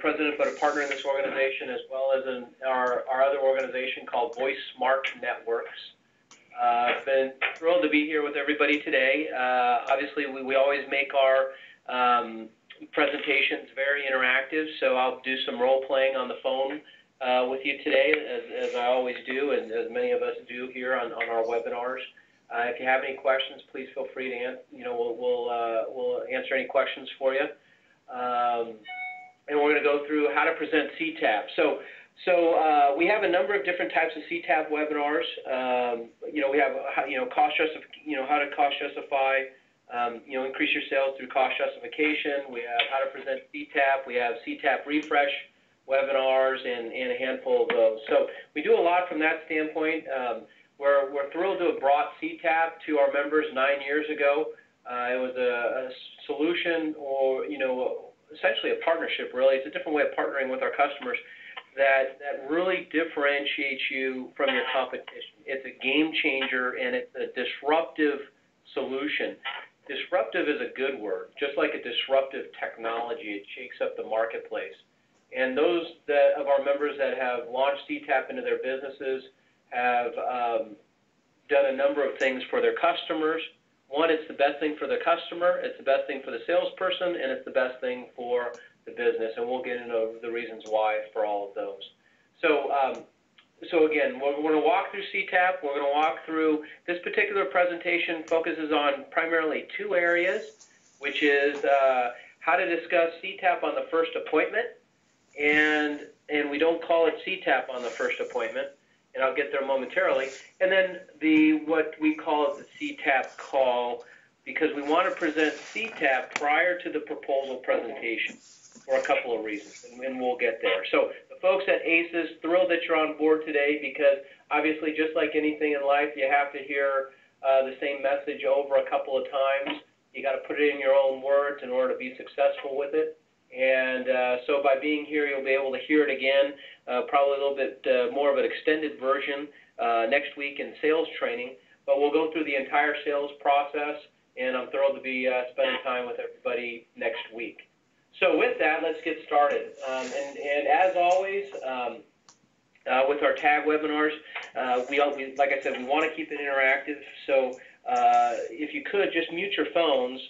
president, but a partner in this organization, as well as in our other organization called Voice Smart Networks. I've been thrilled to be here with everybody today. Obviously, we always make our presentations very interactive, so I'll do some role-playing on the phone with you today, as I always do, and as many of us do here on our webinars. If you have any questions, please feel free to we'll answer any questions for you. And we're going to go through how to present CTAP. So we have a number of different types of CTAP webinars. We have how to cost justify, increase your sales through cost justification. We have how to present CTAP. We have CTAP refresh webinars and a handful of those. So we do a lot from that standpoint. We're thrilled to have brought CTAP to our members 9 years ago. It was a solution, or essentially a partnership. Really, it's a different way of partnering with our customers that really differentiates you from your competition. It's a game changer, and it's a disruptive solution. Disruptive is a good word. Just like a disruptive technology, it shakes up the marketplace. And those of our members that have launched CTAP into their businesses have done a number of things for their customers. One, it's the best thing for the customer, it's the best thing for the salesperson, and it's the best thing for the business. And we'll get into the reasons why for all of those. So again, we're going to walk through CTAP. We're going to walk through this particular presentation focuses on primarily two areas, which is how to discuss CTAP on the first appointment, and we don't call it CTAP on the first appointment, and I'll get there momentarily, and then what we call the CTAP call, because we want to present CTAP prior to the proposal presentation for a couple of reasons, and we'll get there. So the folks at ACES, thrilled that you're on board today, because obviously just like anything in life, you have to hear the same message over a couple of times. You got to put it in your own words in order to be successful with it. And so by being here, you'll be able to hear it again, probably a little bit more of an extended version next week in sales training. But we'll go through the entire sales process, and I'm thrilled to be spending time with everybody next week. So with that, let's get started. And as always, with our TAG webinars, like I said, we want to keep it interactive. So if you could, just mute your phones.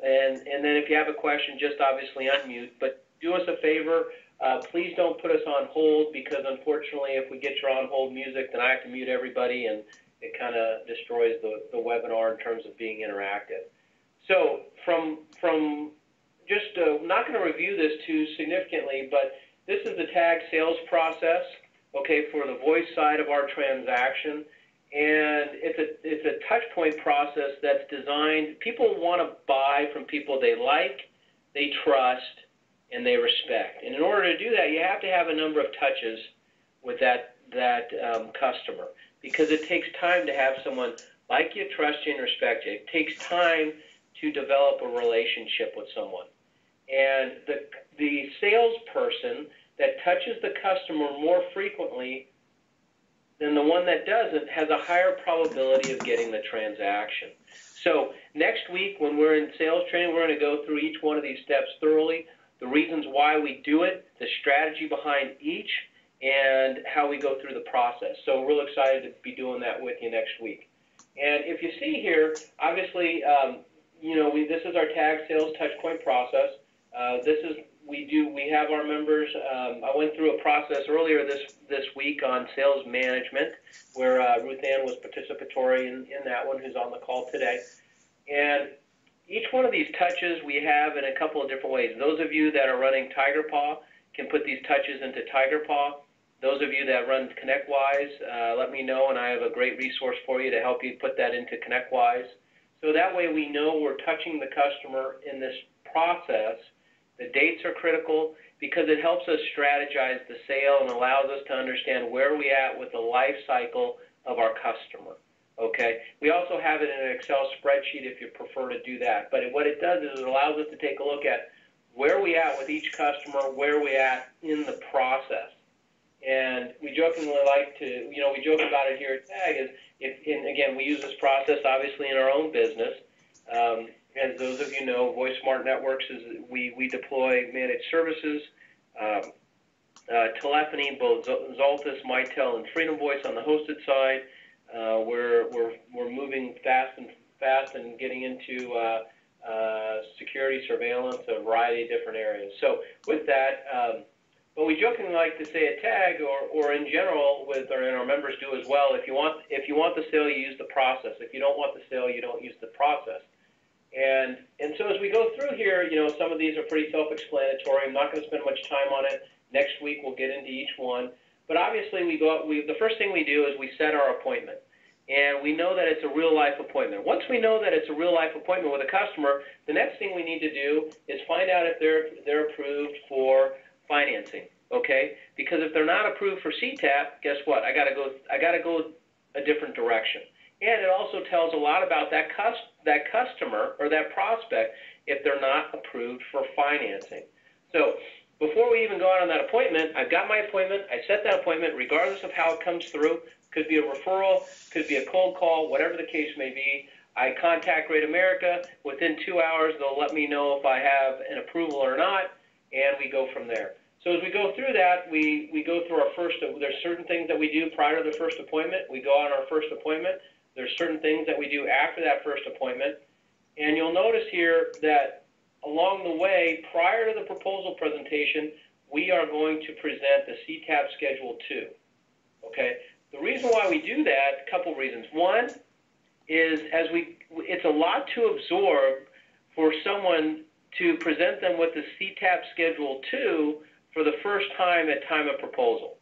And then if you have a question, just obviously unmute. But do us a favor, please don't put us on hold, because unfortunately if we get your on hold music, then I have to mute everybody, and it kind of destroys the webinar in terms of being interactive. So not going to review this too significantly, but this is the TAG sales process, okay, for the voice side of our transaction. And it's a touch point process that's designed. People want to buy from people they like, they trust, and they respect. And in order to do that, you have to have a number of touches with that customer, because it takes time to have someone like you, trust you, and respect you. It takes time to develop a relationship with someone. And the salesperson that touches the customer more frequently than the one that doesn't has a higher probability of getting the transaction. So next week, when we're in sales training, we're going to go through each one of these steps thoroughly, the reasons why we do it, the strategy behind each, and how we go through the process. So we're real excited to be doing that with you next week. And if you see here, obviously, this is our TAG sales touchpoint process. We have our members. I went through a process earlier this week on sales management, where Ruth Ann was participatory in that one, who's on the call today. And each one of these touches we have in a couple of different ways. Those of you that are running TigerPaw can put these touches into TigerPaw. Those of you that run ConnectWise, let me know, and I have a great resource for you to help you put that into ConnectWise. So that way we know we're touching the customer in this process. The dates are critical because it helps us strategize the sale and allows us to understand where we're at with the life cycle of our customer. Okay. We also have it in an Excel spreadsheet if you prefer to do that. But what it does is it allows us to take a look at where we at with each customer, where we at in the process. And we jokingly like to, we joke about it here at TAG, and again, we use this process obviously in our own business. As those of you know, Voice Smart Networks is we deploy managed services telephony, both Xaltis, Mitel, and Freedom Voice on the hosted side. We're moving fast and getting into security surveillance, a variety of different areas. So with that, but we jokingly like to say at TAG, or in general, and our members do as well, if you want the sale, you use the process. If you don't want the sale, you don't use the process. And so as we go through here, some of these are pretty self-explanatory. I'm not going to spend much time on it. Next week we'll get into each one. But obviously the first thing we do is we set our appointment. And we know that it's a real-life appointment. Once we know that it's a real-life appointment with a customer, the next thing we need to do is find out if they're approved for financing, okay? Because if they're not approved for CTAP, guess what? I got to go a different direction. And it also tells a lot about that customer or that prospect if they're not approved for financing. So before we even go out on that appointment, I've got my appointment. I set that appointment regardless of how it comes through. Could be a referral, could be a cold call, whatever the case may be. I contact Great America. Within 2 hours, they'll let me know if I have an approval or not, and we go from there. So as we go through that, we go through there's certain things that we do prior to the first appointment. We go on our first appointment. There's certain things that we do after that first appointment. And you'll notice here that along the way, prior to the proposal presentation, we are going to present the CTAP Schedule 2, okay? The reason why we do that, a couple reasons. One is it's a lot to absorb for someone to present them with the CTAP Schedule 2 for the first time at time of proposal.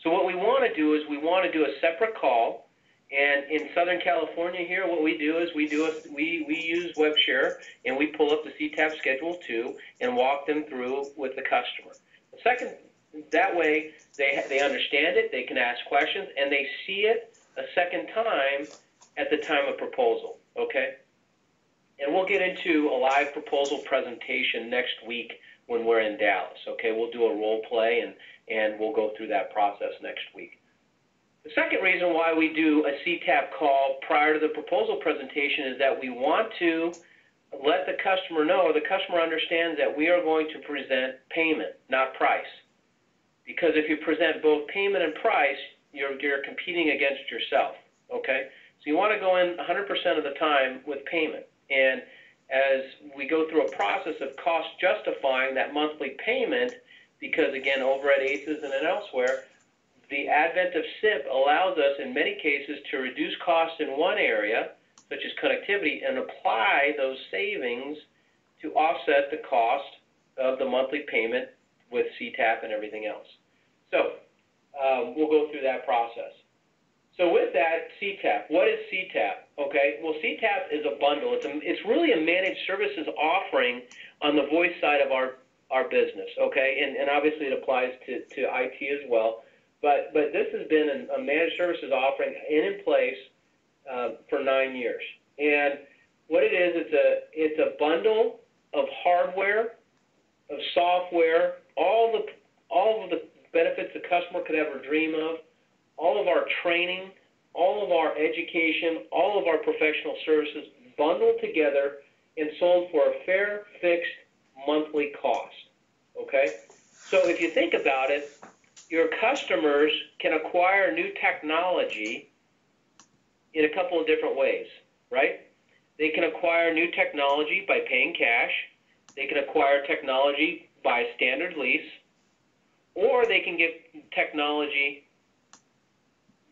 So what we want to do is we want to do a separate call. And in Southern California here, what we do is we use WebShare, and we pull up the CTAP Schedule 2 and walk them through with the customer. The second, that way they understand it, they can ask questions, and they see it a second time at the time of proposal, okay? And we'll get into a live proposal presentation next week when we're in Dallas, okay? We'll do a role play, and we'll go through that process next week. The second reason why we do a CTAP call prior to the proposal presentation is that we want to let the customer know, or the customer understands that we are going to present payment, not price. Because if you present both payment and price, you're competing against yourself, okay? So you want to go in 100% of the time with payment. And as we go through a process of cost justifying that monthly payment, because again, over at ACES and elsewhere, the advent of SIP allows us in many cases to reduce costs in one area, such as connectivity, and apply those savings to offset the cost of the monthly payment with CTAP and everything else. So we'll go through that process. So with that, CTAP, what is CTAP? Okay, well, CTAP is a bundle. It's really a managed services offering on the voice side of our business, okay? And obviously it applies to IT as well. But this has been a managed services offering in place for 9 years. And what it is, it's a bundle of hardware, of software, all of the benefits the customer could ever dream of, all of our training, all of our education, all of our professional services bundled together and sold for a fair, fixed monthly cost, okay? So if you think about it, your customers can acquire new technology in a couple of different ways, right? They can acquire new technology by paying cash. They can acquire technology by standard lease, or they can get technology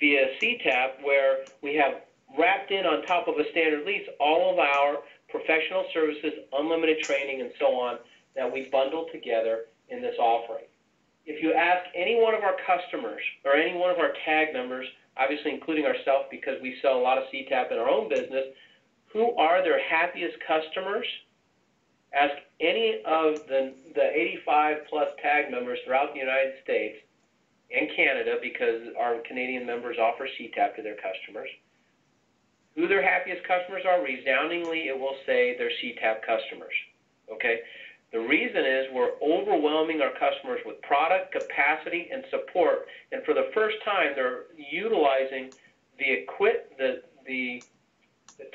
via CTAP, where we have wrapped in on top of a standard lease all of our professional services, unlimited training, and so on that we bundle together in this offering. If you ask any one of our customers or any one of our TAG members, obviously including ourselves because we sell a lot of CTAP in our own business, who are their happiest customers? Ask any of the 85-plus TAG members throughout the United States and Canada, because our Canadian members offer CTAP to their customers, who their happiest customers are. Resoundingly, it will say they're CTAP customers, okay? The reason is we're overwhelming our customers with product, capacity, and support, and for the first time, they're utilizing the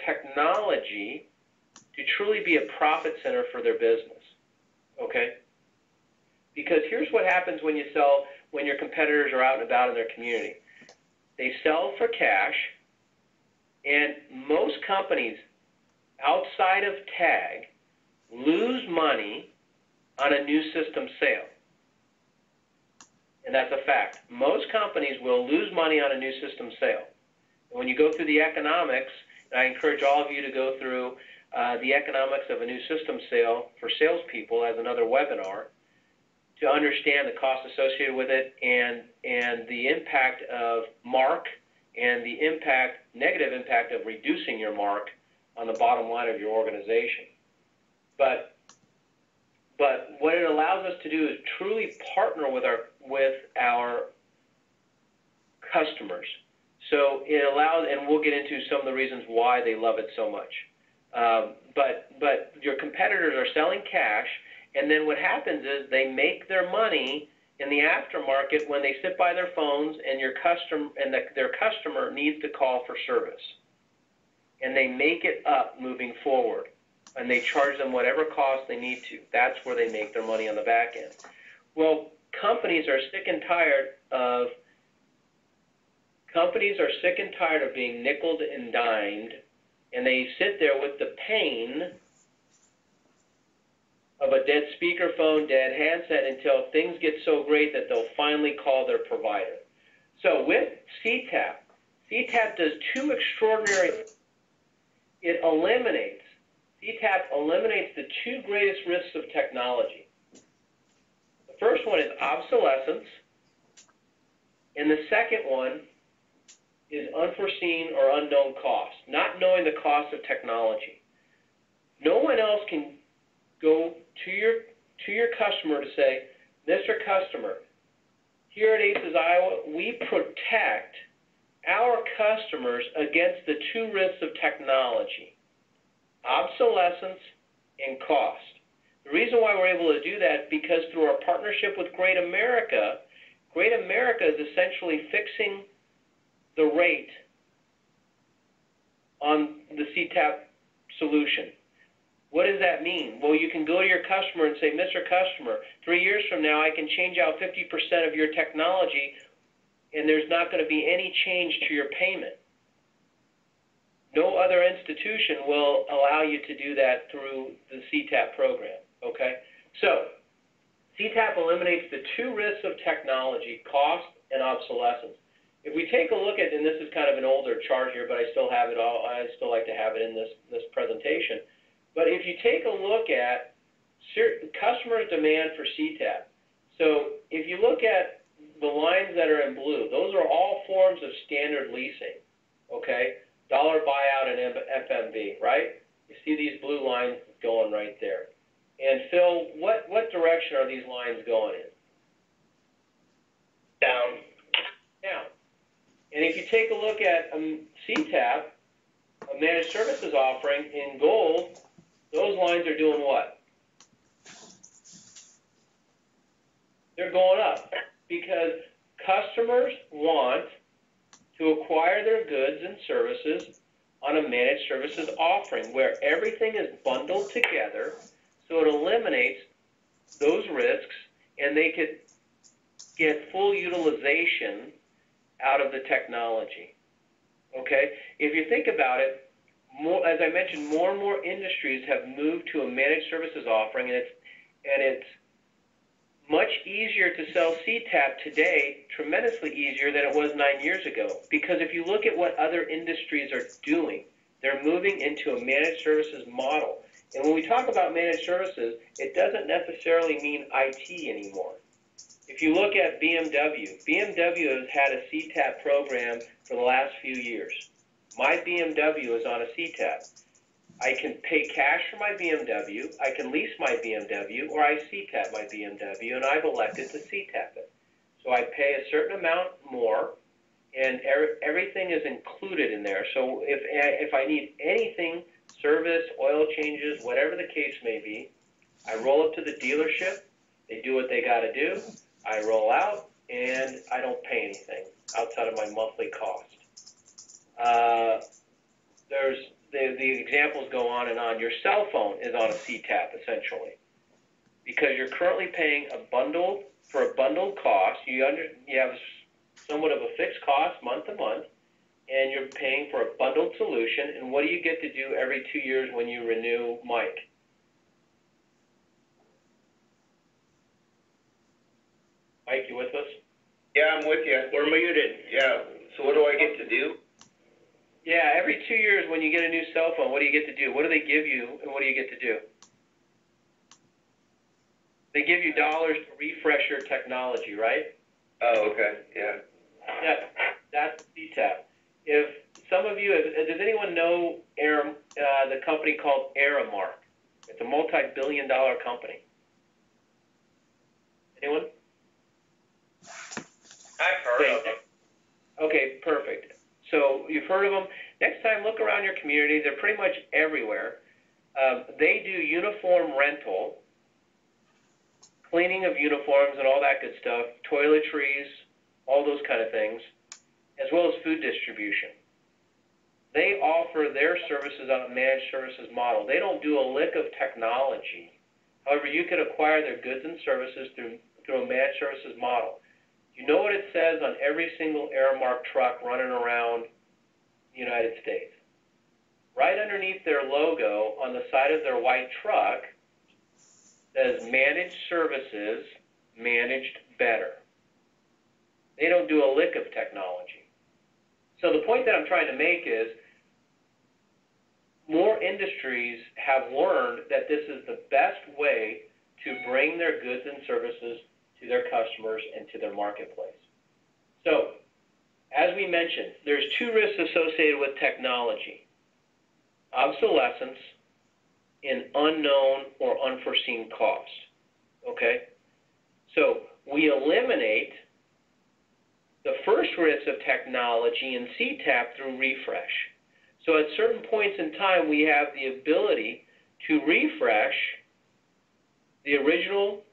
technology to truly be a profit center for their business, okay? Because here's what happens when your competitors are out and about in their community. They sell for cash, and most companies outside of TAG lose money on a new system sale. And that's a fact. Most companies will lose money on a new system sale. And when you go through the economics, and I encourage all of you to go through the economics of a new system sale for salespeople as another webinar to understand the cost associated with it and the impact of mark and the negative impact of reducing your mark on the bottom line of your organization. But what it allows us to do is truly partner with our customers. So it allows, and we'll get into some of the reasons why they love it so much. But your competitors are selling cash, and then what happens is they make their money in the aftermarket when they sit by their phones and their customer needs to call for service. And they make it up moving forward, and they charge them whatever cost they need to. That's where they make their money on the back end. Well, companies are sick and tired of being nickeled and dimed, and they sit there with the pain of a dead speakerphone, dead handset, until things get so great that they'll finally call their provider. So with CTAP does two extraordinary things. CTAP eliminates the two greatest risks of technology. The first one is obsolescence, and the second one is unforeseen or unknown cost, not knowing the cost of technology. No one else can go to your customer to say, Mr. Customer, here at ACES Iowa, we protect our customers against the two risks of technology, obsolescence and cost. The reason why we're able to do that is because through our partnership with Great America is essentially fixing the rate on the CTAP solution. What does that mean? Well, you can go to your customer and say, Mr. Customer, 3 years from now I can change out 50% of your technology, and there's not going to be any change to your payment. No other institution will allow you to do that through the CTAP program, okay? So CTAP eliminates the two risks of technology, cost and obsolescence. If we take a look at, and this is kind of an older chart here, but I still have it all, I still like to have it in this presentation. But if you take a look at customers' demand for CTAP, so if you look at the lines that are in blue, those are all forms of standard leasing, okay? Dollar buyout and FMV, right? You see these blue lines going right there. And Phil, what direction are these lines going in? Down. Down. And if you take a look at CTAP, a managed services offering in gold, those lines are doing what? They're going up because customers want to acquire their goods and services on a managed services offering where everything is bundled together, so it eliminates those risks and they could get full utilization out of the technology. Okay? If you think about it, as I mentioned, more and more industries have moved to a managed services offering, and it's much easier to sell CTAP today, tremendously easier than it was 9 years ago. Because if you look at what other industries are doing, they're moving into a managed services model. And when we talk about managed services, it doesn't necessarily mean IT anymore. If you look at BMW has had a CTAP program for the last few years. My BMW is on a CTAP. I can pay cash for my BMW, I can lease my BMW, or I CTAP my BMW, and I've elected to CTAP it. So I pay a certain amount more, and everything is included in there. So if I need anything, service, oil changes, whatever the case may be, I roll up to the dealership, they do what they got to do, I roll out, and I don't pay anything outside of my monthly cost. The examples go on and on. Your cell phone is on a CTAP, essentially. because you're currently paying a bundled cost. You have somewhat of a fixed cost month to month, and you're paying for a bundled solution. And what do you get to do every 2 years when you renew, Mike? Mike, you with us? Yeah, I'm with you. We're muted. Yeah. So what do I get to do? Yeah, every 2 years when you get a new cell phone, what do you get to do? What do they give you, and what do you get to do? They give you dollars to refresh your technology, right? Oh, okay. Yeah. That's CTAP. If some of you, does anyone know the company called Aramark? It's a multi-billion-dollar company. Anyone? I've heard of them. Okay, perfect. So you've heard of them. Next time, look around your community. They're pretty much everywhere. They do uniform rental, cleaning of uniforms and all that good stuff, toiletries, all those kind of things, as well as food distribution. They offer their services on a managed services model. They don't do a lick of technology. However, you can acquire their goods and services through a managed services model. You know what it says on every single Aramark truck running around the United States? Right underneath their logo on the side of their white truck says managed services, managed better. They don't do a lick of technology. So the point that I'm trying to make is more industries have learned that this is the best way to bring their goods and services to their customers and to their marketplace. So, as we mentioned, there's two risks associated with technology: obsolescence and unknown or unforeseen cost. Okay? So, we eliminate the first risk of technology in CTAP through refresh. So, at certain points in time, we have the ability to refresh the original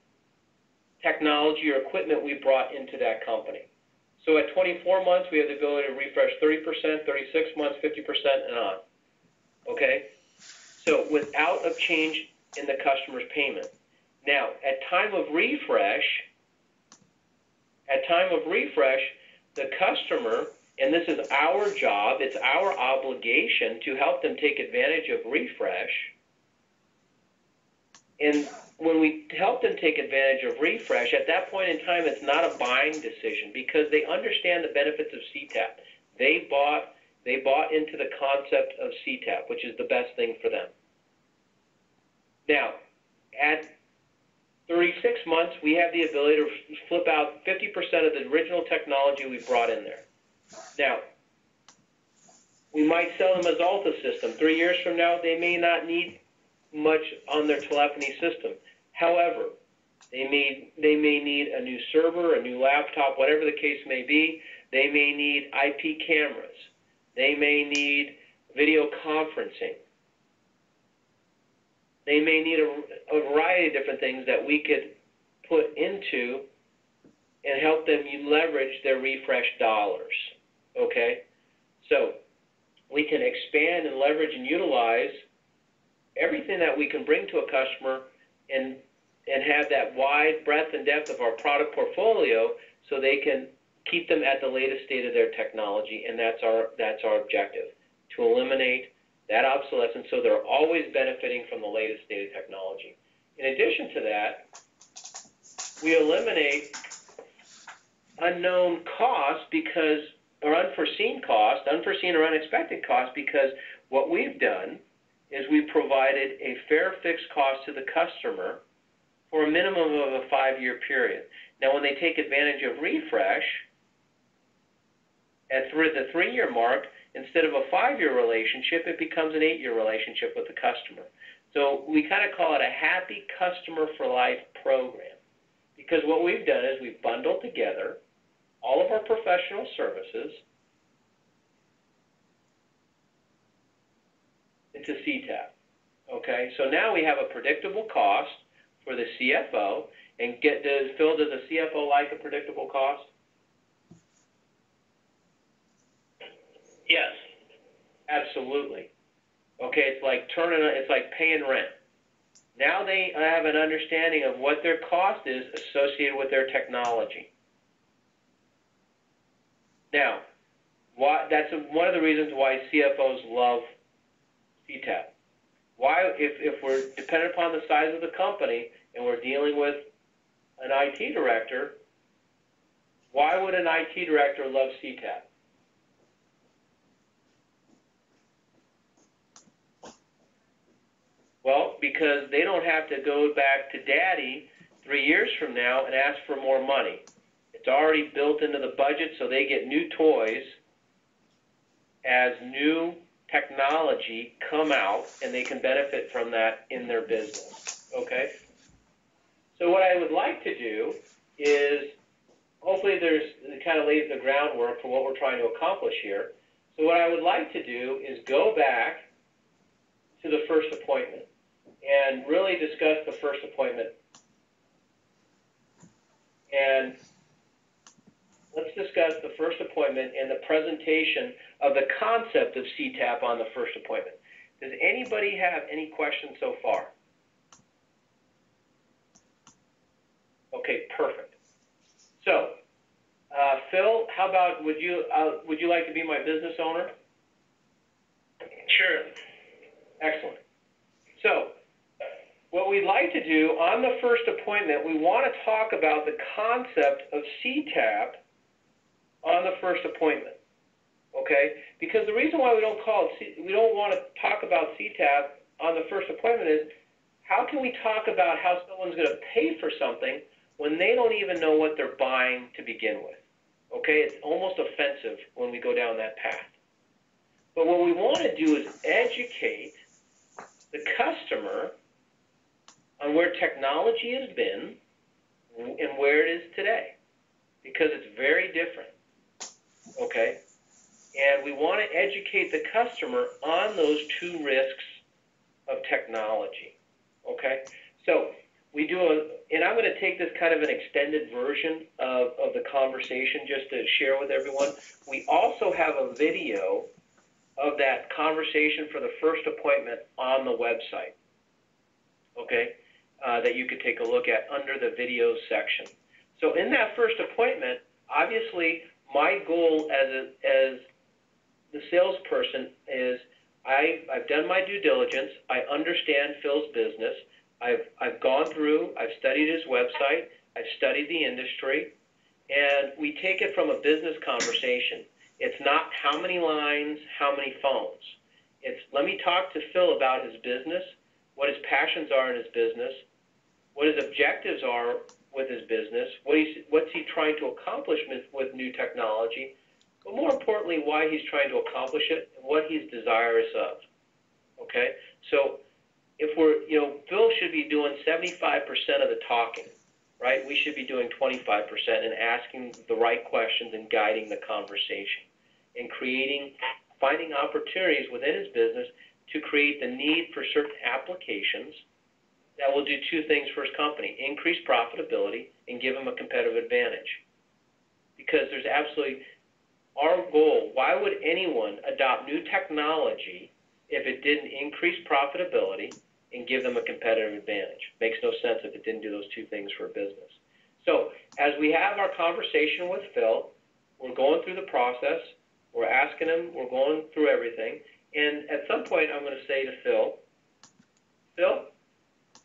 technology or equipment we brought into that company. So at 24 months, we have the ability to refresh 30%, 36 months, 50%, and on. Okay? So without a change in the customer's payment. Now, at time of refresh, the customer, and this is our job, it's our obligation to help them take advantage of refresh. And when we help them take advantage of refresh, at that point in time, it's not a buying decision because they understand the benefits of CTAP. They bought into the concept of CTAP, which is the best thing for them. Now, at 36 months, we have the ability to flip out 50% of the original technology we brought in there. Now, we might sell them a Zalta system. 3 years from now, they may not need much on their telephony system. However, they may need a new server, a new laptop, whatever the case may be. They may need IP cameras. They may need video conferencing. They may need a variety of different things that we could put into and help them leverage their refresh dollars. Okay? So we can expand and leverage and utilize everything that we can bring to a customer and have that wide breadth and depth of our product portfolio so they can keep them at the latest state of their technology, and that's our objective, to eliminate that obsolescence so they're always benefiting from the latest state of technology. In addition to that, we eliminate unknown costs or unforeseen or unexpected costs, because what we've done is we provided a fair fixed cost to the customer for a minimum of a 5-year period. Now, when they take advantage of refresh, at the 3-year mark, instead of a 5-year relationship, it becomes an 8-year relationship with the customer. So we kind of call it a happy customer for life program, because what we've done is we've bundled together all of our professional services into CTAP. Okay, so now we have a predictable cost for the CFO. And Phil, does a CFO like a predictable cost? Yes. Absolutely. Okay, it's like paying rent. Now they have an understanding of what their cost is associated with their technology. Now, that's one of the reasons why CFOs love CTAP. Why, if we're dependent upon the size of the company and we're dealing with an IT director, why would an IT director love CTAP? Well, because they don't have to go back to daddy 3 years from now and ask for more money. It's already built into the budget, so they get new toys as new technology come out, and they can benefit from that in their business, okay? So what I would like to do is, hopefully it kind of lays the groundwork for what we're trying to accomplish here. So what I would like to do is go back to the first appointment and really discuss the first appointment. And let's discuss the first appointment and the presentation of the concept of CTAP on the first appointment. Does anybody have any questions so far? Okay, perfect. So, Phil, how about would you like to be my business owner? Sure. Excellent. So, what we'd like to do on the first appointment, we want to talk about the concept of CTAP on the first appointment, okay? Because the reason why we don't want to talk about CTAP on the first appointment is, how can we talk about how someone's going to pay for something when they don't even know what they're buying to begin with? Okay, it's almost offensive when we go down that path. But what we want to do is educate the customer on where technology has been and where it is today, because it's very different, okay? And we want to educate the customer on those two risks of technology, okay? So we do and I'm going to take this kind of an extended version of the conversation just to share with everyone. We also have a video of that conversation for the first appointment on the website, okay, that you could take a look at under the videos section. So in that first appointment, obviously my goal as the salesperson is I've done my due diligence, I understand Phil's business, I've gone through, I've studied his website, I've studied the industry, and we take it from a business conversation. It's not how many lines, how many phones. It's let me talk to Phil about his business, what his passions are in his business, what his objectives are with his business, what's he trying to accomplish with new technology, but more importantly, why he's trying to accomplish it and what he's desirous of, okay? So if Phil should be doing 75% of the talking, right? We should be doing 25% and asking the right questions and guiding the conversation and finding opportunities within his business to create the need for certain applications that will do two things for his company: increase profitability and give him a competitive advantage. Because there's absolutely, our goal, why would anyone adopt new technology if it didn't increase profitability and give them a competitive advantage? Makes no sense if it didn't do those two things for a business. So as we have our conversation with Phil, we're going through the process, we're asking him, we're going through everything, and at some point I'm going to say to Phil,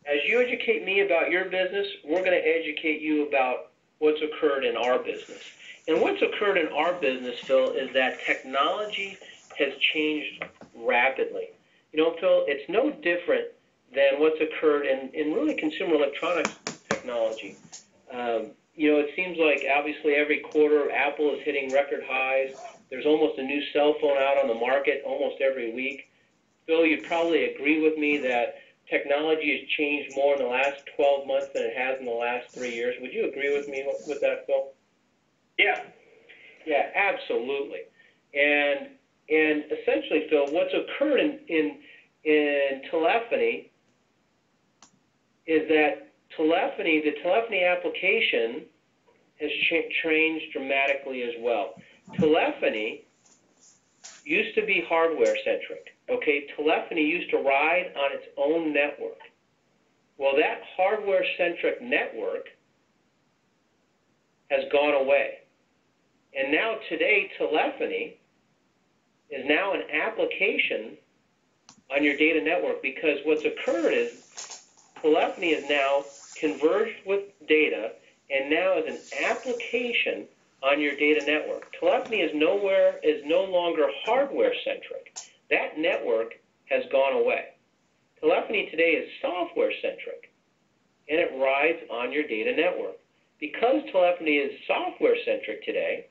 as you educate me about your business, we're going to educate you about what's occurred in our business. And what's occurred in our business, Phil, is that technology has changed rapidly. You know, Phil, it's no different than what's occurred in really consumer electronics technology. It seems like obviously every quarter Apple is hitting record highs. There's almost a new cell phone out on the market almost every week. Phil, you'd probably agree with me that technology has changed more in the last 12 months than it has in the last 3 years. Would you agree with me with that, Phil? Yeah. Yeah, absolutely. And essentially, Phil, what's occurred in telephony is that the telephony application has changed dramatically as well. Telephony used to be hardware-centric, okay? Telephony used to ride on its own network, Well, that hardware-centric network has gone away. And now today, telephony is now an application on your data network, because what's occurred is telephony is now converged with data and now is an application on your data network. Telephony is no longer hardware-centric. That network has gone away. Telephony today is software-centric, and it rides on your data network. Because telephony is software-centric today,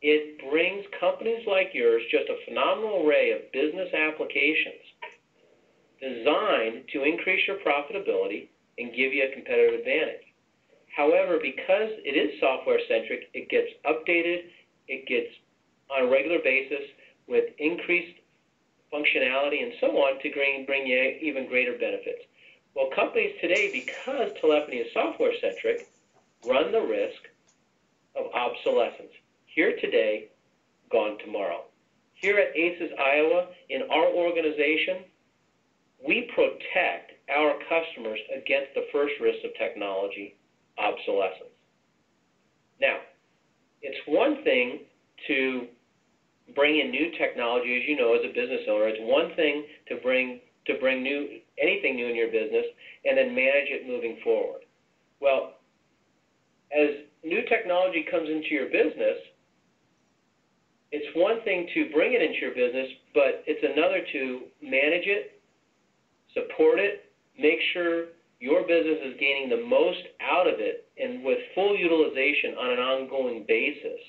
it brings companies like yours just a phenomenal array of business applications designed to increase your profitability and give you a competitive advantage. However, because it is software-centric, it gets updated, it gets on a regular basis with increased functionality and so on to bring you even greater benefits. Well, companies today, because telephony is software-centric, run the risk of obsolescence. Here today, gone tomorrow. Here at ACES Iowa, in our organization, we protect our customers against the first risk of technology, obsolescence. Now, it's one thing to bring in new technology, as you know, as a business owner. It's one thing to bring anything new in your business and then manage it moving forward. Well, as new technology comes into your business, it's one thing to bring it into your business, but it's another to manage it, support it, make sure your business is gaining the most out of it and with full utilization on an ongoing basis,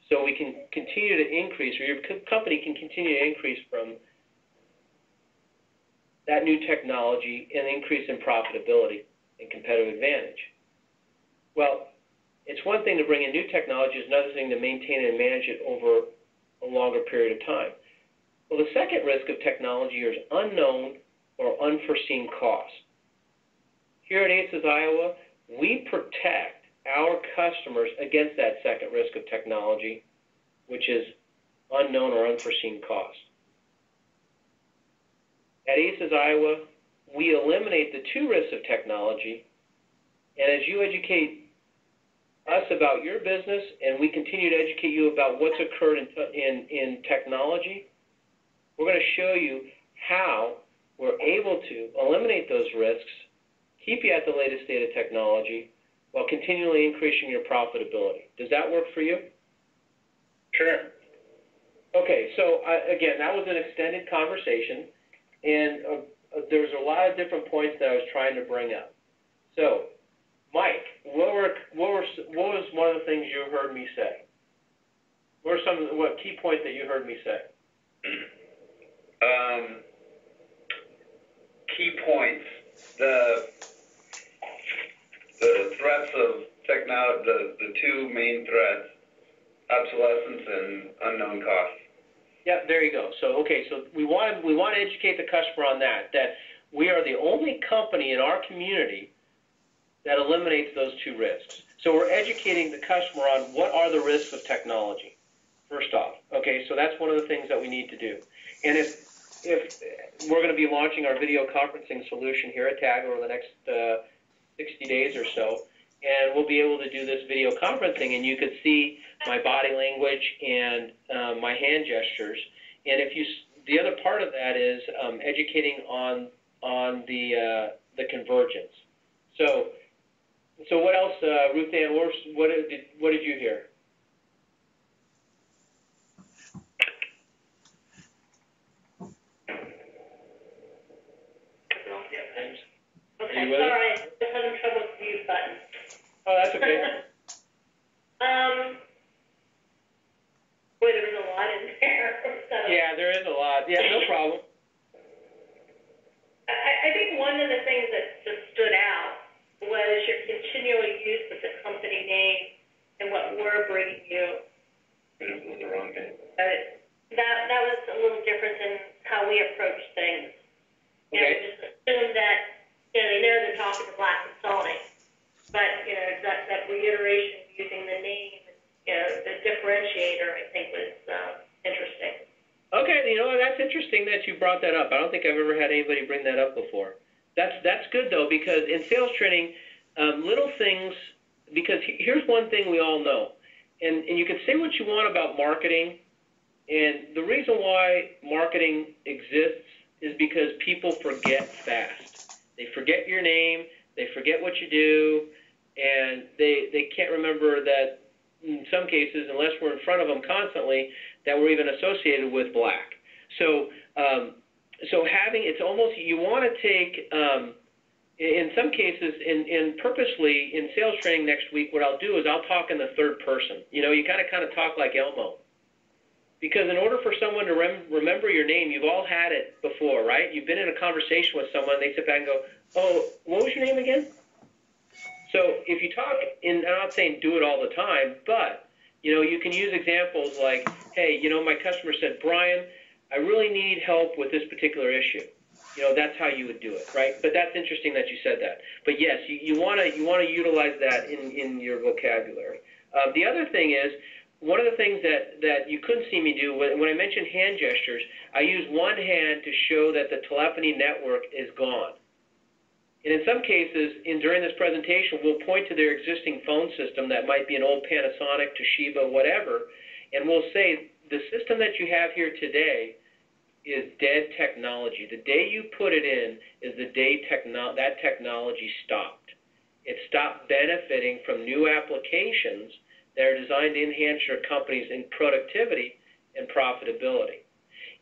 so we can continue to increase, or your company can continue to increase from that new technology and increase in profitability and competitive advantage. Well, it's one thing to bring in new technology, it's another thing to maintain and manage it over a longer period of time. Well, the second risk of technology is unknown or unforeseen costs. Here at ACES Iowa, we protect our customers against that second risk of technology, which is unknown or unforeseen costs. At ACES Iowa, we eliminate the two risks of technology, and as you educate us about your business and we continue to educate you about what's occurred in technology, we're going to show you how we're able to eliminate those risks, keep you at the latest state of technology, while continually increasing your profitability. Does that work for you? Sure. Okay, so again, that was an extended conversation, and there's a lot of different points that I was trying to bring up. So, Mike, what was one of the things you heard me say? What key points that you heard me say? Key points. The threats of technology, the two main threats, obsolescence and unknown costs. Yeah, there you go. So, okay, so we want to educate the customer on that we are the only company in our community that eliminates those two risks. So we're educating the customer on what are the risks of technology, first off. Okay, so that's one of the things that we need to do. And if we're going to be launching our video conferencing solution here at TAG over the next 60 days or so, and we'll be able to do this video conferencing, and you could see my body language and my hand gestures. And the other part of that is educating on the convergence. So what else, Ruth Ann? What did you hear? Okay, sorry, I was having trouble with the mute button. Oh, that's okay. Boy, there was a lot in there. So. Yeah, there is a lot. Yeah, no problem. I think one of the things that just stood out was your continual use of the company name and what we're bringing you. It was the wrong name. That was a little different than how we approach things. You know, we just assume that, they know they're talking to Black Consulting, but, that reiteration using the name, the differentiator, I think was interesting. Okay, that's interesting that you brought that up. I don't think I've ever had anybody bring that up before. That's good though, because in sales training, little things, because here's one thing we all know, and you can say what you want about marketing, and the reason why marketing exists is because people forget fast. They forget your name, they forget what you do, and they can't remember that in some cases, unless we're in front of them constantly, that we're even associated with black. So it's almost, you want to take, in some cases, in purposely, in sales training next week, what I'll do is I'll talk in the third person. You kind of talk like Elmo. Because in order for someone to remember your name, you've all had it before, right? You've been in a conversation with someone, they sit back and go, oh, what was your name again? So if you talk, I'm not saying do it all the time, but, you can use examples like, hey, my customer said, Brian, I really need help with this particular issue. That's how you would do it, right? But that's interesting that you said that. But yes, you want to utilize that in your vocabulary. The other thing is, one of the things that you couldn't see me do, when I mentioned hand gestures, I use one hand to show that the telephony network is gone. And in some cases, during this presentation, we'll point to their existing phone system that might be an old Panasonic, Toshiba, whatever, and we'll say, the system that you have here today is dead technology. The day you put it in is the day that technology stopped. It stopped benefiting from new applications that are designed to enhance your company's productivity and profitability.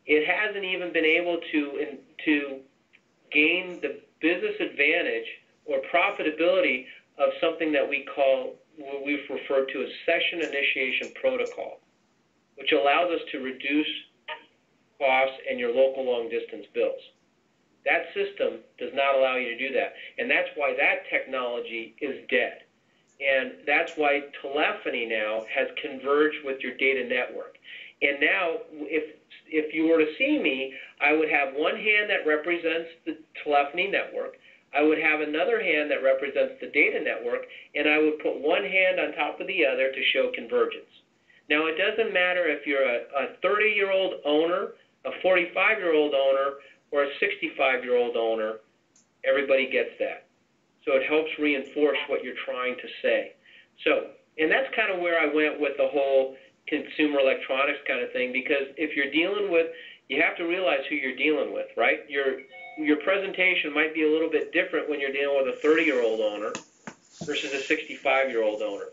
It hasn't even been able to gain the business advantage or profitability of something that we call, what we've referred to as session initiation protocol, which allows us to reduce costs and your local long-distance bills. That system does not allow you to do that, and that's why that technology is dead. And that's why telephony now has converged with your data network. And now, if you were to see me, I would have one hand that represents the telephony network, I would have another hand that represents the data network, and I would put one hand on top of the other to show convergence. Now, it doesn't matter if you're a 30-year-old owner, a 45-year-old owner, or a 65-year-old owner, everybody gets that. So it helps reinforce what you're trying to say. So, and that's kind of where I went with the whole consumer electronics kind of thing, because if you're dealing with, you have to realize who you're dealing with, right? Your presentation might be a little bit different when you're dealing with a 30-year-old owner versus a 65-year-old owner.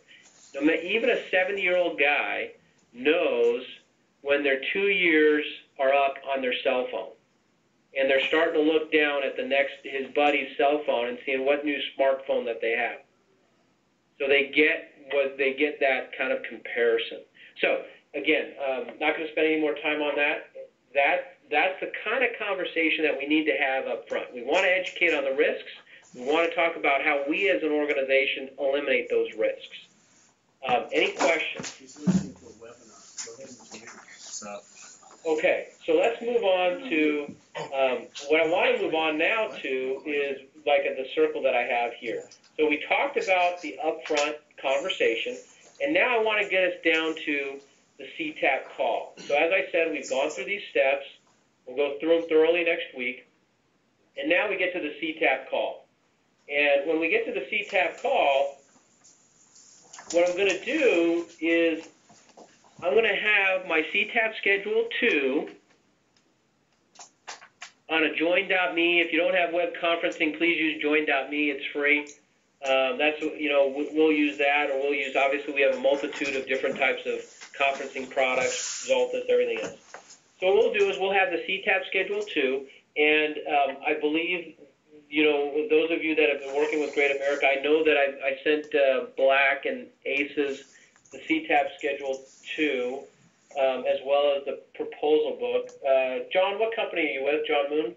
Even a 70-year-old guy knows when their 2 years are up on their cell phone, and they're starting to look down at his buddy's cell phone and seeing what new smartphone that they have. So they get that kind of comparison. So again, not going to spend any more time on that. That's the kind of conversation that we need to have up front. We want to educate on the risks. We want to talk about how we as an organization eliminate those risks. Any questions? He's listening to a webinar. Go ahead and read it. Okay, so let's move on to, what I want to move on now to is like the circle that I have here. So we talked about the upfront conversation, and now I want to get us down to the CTAP call. So as I said, we've gone through these steps. We'll go through them thoroughly next week. And now we get to the CTAP call. And when we get to the CTAP call, what I'm going to do is I'm going to have my CTAP Schedule 2 on a join.me. If you don't have web conferencing, please use join.me. It's free. We'll use that, or we'll use, obviously, we have a multitude of different types of conferencing products, Xaltus, everything else. So what we'll do is we'll have the CTAP Schedule 2, and I believe, those of you that have been working with Great America, I know that I sent Black and ACES the CTAP Schedule 2, as well as the proposal book. John, what company are you with? John Moon?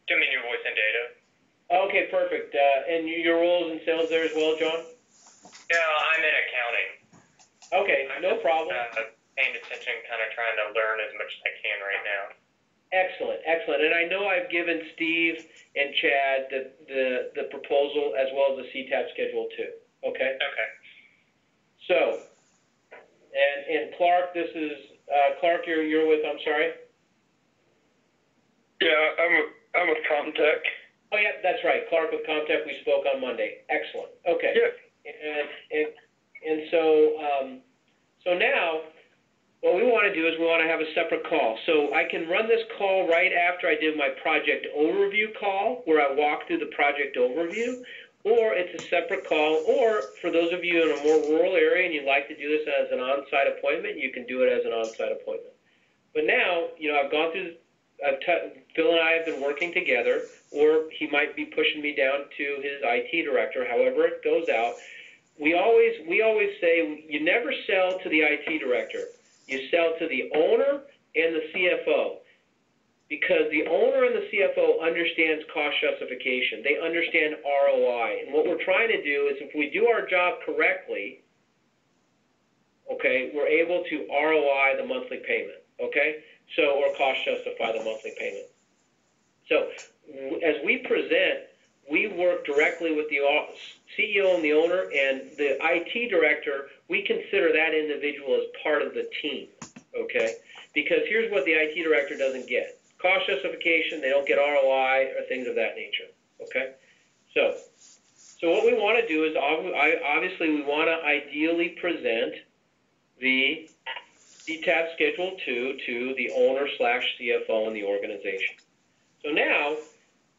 Dominion Voice and Data. Okay, perfect. And your roles in sales there as well, John? Yeah, I'm in accounting. Okay, no problem. Paying attention, kind of trying to learn as much as I can right now. Excellent, excellent. And I know I've given Steve and Chad the proposal as well as the CTAP Schedule 2. Okay? Okay. So, and Clark, this is Clark. You're with. I'm sorry. Yeah, I'm with Comtech. Oh, yeah, that's right, Clark with Comtech, we spoke on Monday. Excellent, okay. Yeah. And so now, what we want to do is we want to have a separate call. So I can run this call right after I did my project overview call, where I walk through the project overview, or it's a separate call, or for those of you in a more rural area and you'd like to do this as an on-site appointment, you can do it as an on-site appointment. But now, I've gone through, Phil and I have been working together, or he might be pushing me down to his IT director, however it goes out. We always say you never sell to the IT director. You sell to the owner and the CFO, because the owner and the CFO understands cost justification. They understand ROI. And what we're trying to do is, if we do our job correctly, okay, we're able to ROI the monthly payment, okay? So, or cost justify the monthly payment. So, as we present, we work directly with the CEO and the owner, and the IT director, we consider that individual as part of the team, okay? Because here's what the IT director doesn't get. Cost justification, they don't get ROI, or things of that nature, okay? So what we want to do is, obviously, we want to ideally present the CTAP Schedule 2 to the owner/CFO in the organization. So now,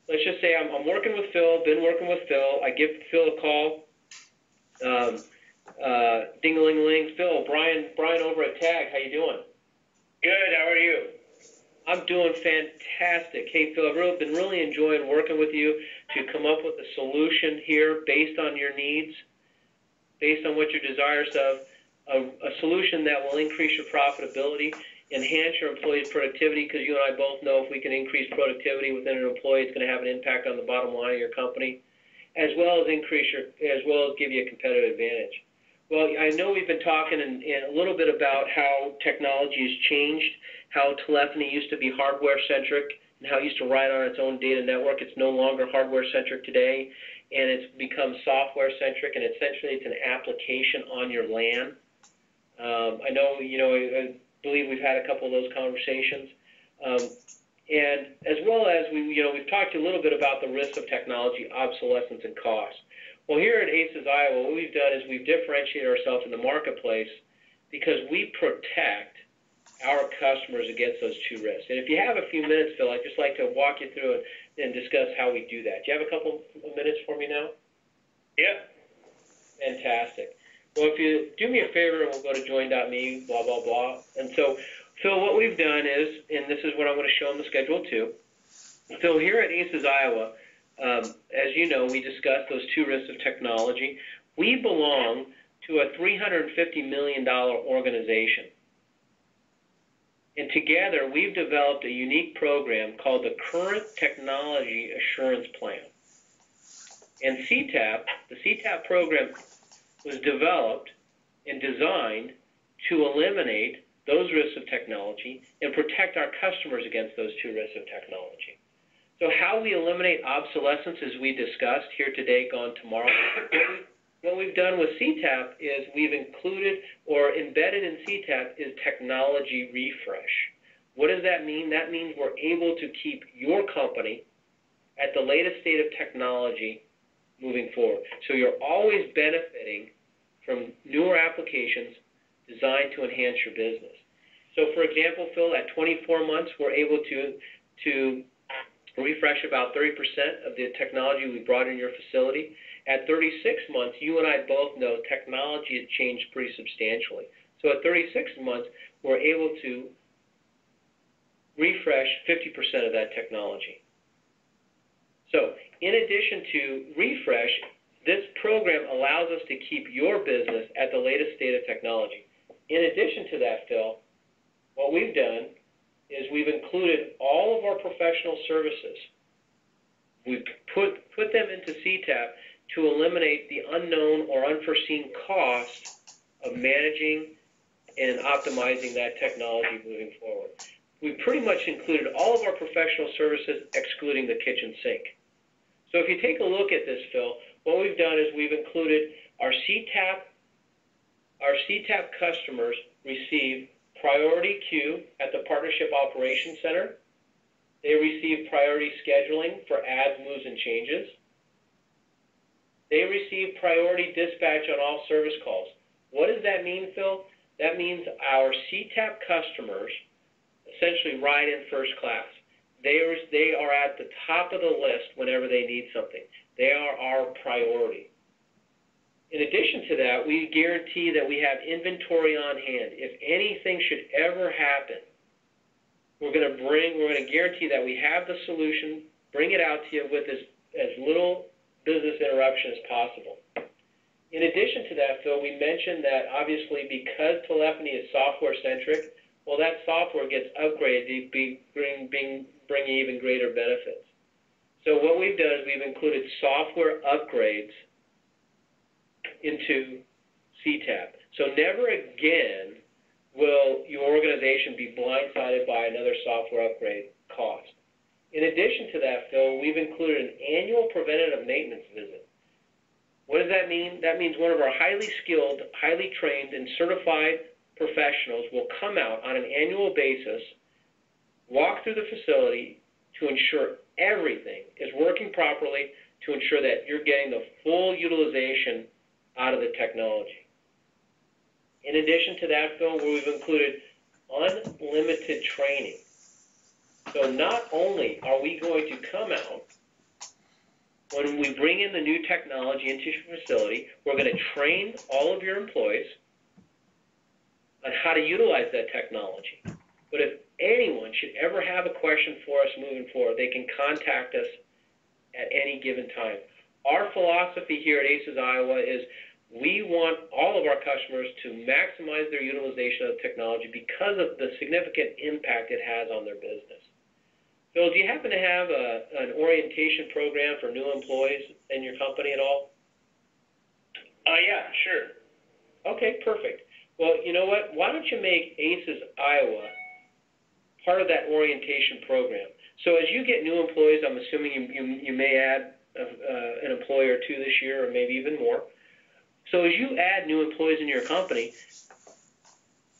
let's just say I'm working with Phil, been working with Phil. I give Phil a call. Ding-a-ling-a-ling. Phil, Brian over at TAG, how you doing? Good, how are you? I'm doing fantastic. Hey, Phil, I've been really enjoying working with you to come up with a solution here based on your needs, based on what your desires of, a solution that will increase your profitability, enhance your employee's productivity, because you and I both know if we can increase productivity within an employee, it's going to have an impact on the bottom line of your company, as well as give you a competitive advantage. Well, I know we've been talking a little bit about how technology has changed, how telephony used to be hardware-centric, and how it used to ride on its own data network. It's no longer hardware-centric today, and it's become software-centric, and essentially it's an application on your LAN. I know, I believe we've had a couple of those conversations. And as well as we've talked a little bit about the risks of technology, obsolescence, and cost. Well, here at ACES Iowa, what we've done is we've differentiated ourselves in the marketplace because we protect our customers against those two risks. And if you have a few minutes, Phil, I'd just like to walk you through it and discuss how we do that. Do you have a couple of minutes for me now? Yeah. Fantastic. Well, if you do me a favor, we'll go to join.me, blah, blah, blah. And so, Phil, what we've done is, and this is what I'm going to show in the Schedule 2. Phil, here at ACES Iowa, as you know, we discussed those two risks of technology. We belong to a $350 million organization. And together, we've developed a unique program called the Current Technology Assurance Plan. And CTAP, the CTAP program, was developed and designed to eliminate those risks of technology and protect our customers against those two risks of technology. So how we eliminate obsolescence, as we discussed here today, gone tomorrow. What we've done with CTAP is we've included or embedded in CTAP is technology refresh. What does that mean? That means we're able to keep your company at the latest state of technology moving forward. So you're always benefiting from newer applications designed to enhance your business. So for example, Phil, at 24 months, we're able to refresh about 30% of the technology we brought in your facility. At 36 months, you and I both know technology has changed pretty substantially. So at 36 months, we're able to refresh 50% of that technology. So in addition to refresh, this program allows us to keep your business at the latest state of technology. In addition to that, Phil, what we've done is we've included all of our professional services. We've put them into CTAP to eliminate the unknown or unforeseen cost of managing and optimizing that technology moving forward. We've pretty much included all of our professional services, excluding the kitchen sink. So if you take a look at this, Phil, what we've done is we've included our CTAP customers receive priority queue at the Partnership Operations Center. They receive priority scheduling for adds, moves, and changes. They receive priority dispatch on all service calls. What does that mean, Phil? That means our CTAP customers essentially ride in first class. They are at the top of the list whenever they need something. They are our priority. In addition to that, we guarantee that we have inventory on hand. If anything should ever happen, we're going to guarantee that we have the solution, bring it out to you with as little business interruption as possible. In addition to that, Phil, we mentioned that obviously because telephony is software-centric, well, that software gets upgraded to bring even greater benefits. So what we've done is we've included software upgrades into CTAP. So never again will your organization be blindsided by another software upgrade cost. In addition to that, Phil, we've included an annual preventative maintenance visit. What does that mean? That means one of our highly skilled, highly trained, and certified professionals will come out on an annual basis, walk through the facility to ensure everything is working properly, to ensure that you're getting the full utilization out of the technology. In addition to that, Phil, we've included unlimited training. So not only are we going to come out, when we bring in the new technology into your facility, we're going to train all of your employees on how to utilize that technology. But if anyone should ever have a question for us moving forward, they can contact us at any given time. Our philosophy here at ACES Iowa is we want all of our customers to maximize their utilization of technology because of the significant impact it has on their business. Phil, do you happen to have an orientation program for new employees in your company at all? Yeah, sure. Okay, perfect. Well, you know what? Why don't you make ACES Iowa part of that orientation program? So as you get new employees, I'm assuming you may add an employee or two this year or maybe even more. So as you add new employees in your company,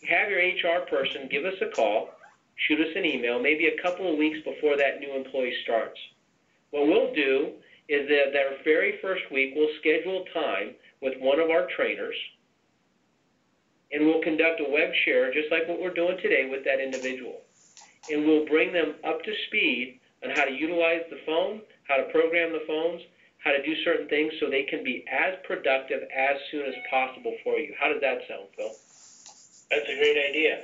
have your HR person give us a call, shoot us an email, maybe a couple of weeks before that new employee starts. What we'll do is that very first week, we'll schedule time with one of our trainers, and we'll conduct a web share, just like what we're doing today with that individual. And we'll bring them up to speed on how to utilize the phone, how to program the phones, how to do certain things so they can be as productive as soon as possible for you. How does that sound, Phil? That's a great idea.